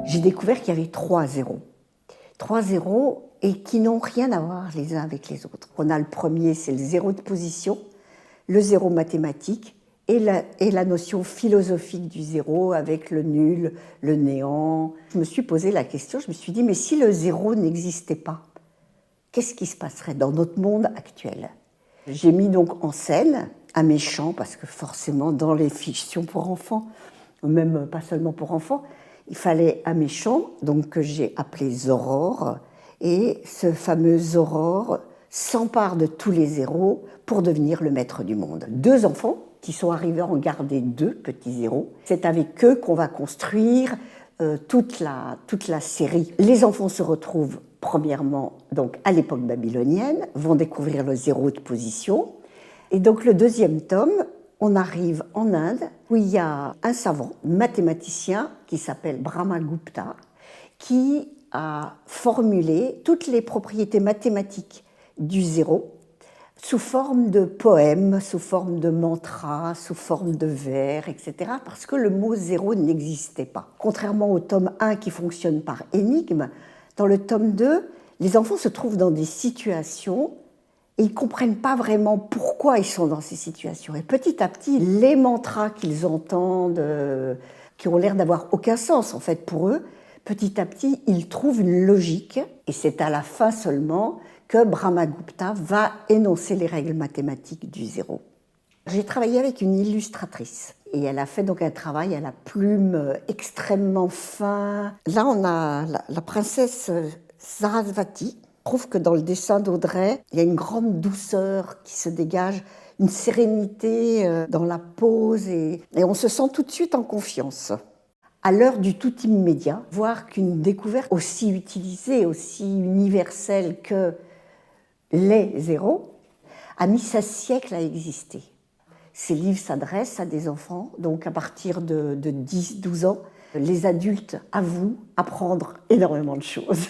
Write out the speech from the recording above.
j'ai découvert qu'il y avait 3 zéros. 3 zéros et qui n'ont rien à voir les uns avec les autres. On a le premier, c'est le zéro de position, le zéro mathématique et la notion philosophique du zéro avec le nul, le néant. Je me suis posé la question, je me suis dit, mais si le zéro n'existait pas, qu'est-ce qui se passerait dans notre monde actuel? J'ai mis donc en scène un méchant, parce que forcément dans les fictions pour enfants, même pas seulement pour enfants, il fallait un méchant, donc que j'ai appelé Zoror, et ce fameux Zoror s'empare de tous les zéros pour devenir le maître du monde. 2 enfants qui sont arrivés à en garder 2 petits zéros. C'est avec eux qu'on va construire toute la série. Les enfants se retrouvent premièrement donc, à l'époque babylonienne, vont découvrir le zéro de position. Et donc le deuxième tome, on arrive en Inde, où il y a un savant, mathématicien, qui s'appelle Brahmagupta, qui a formulé toutes les propriétés mathématiques du zéro sous forme de poèmes, sous forme de mantras, sous forme de vers, etc. Parce que le mot zéro n'existait pas. Contrairement au tome 1 qui fonctionne par énigme, dans le tome 2, les enfants se trouvent dans des situations et ils ne comprennent pas vraiment pourquoi ils sont dans ces situations. Et petit à petit, les mantras qu'ils entendent, qui ont l'air d'avoir aucun sens en fait pour eux, petit à petit, ils trouvent une logique. Et c'est à la fin seulement que Brahmagupta va énoncer les règles mathématiques du zéro. J'ai travaillé avec une illustratrice et elle a fait donc un travail à la plume extrêmement fin. Là, on a la princesse Sarasvati. Je trouve que dans le dessin d'Audrey, il y a une grande douceur qui se dégage, une sérénité dans la pose et on se sent tout de suite en confiance. À l'heure du tout immédiat, voir qu'une découverte aussi utilisée, aussi universelle que les zéros a mis 16 siècles à exister. Ces livres s'adressent à des enfants, donc à partir de 10-12 ans. Les adultes avouent apprendre énormément de choses.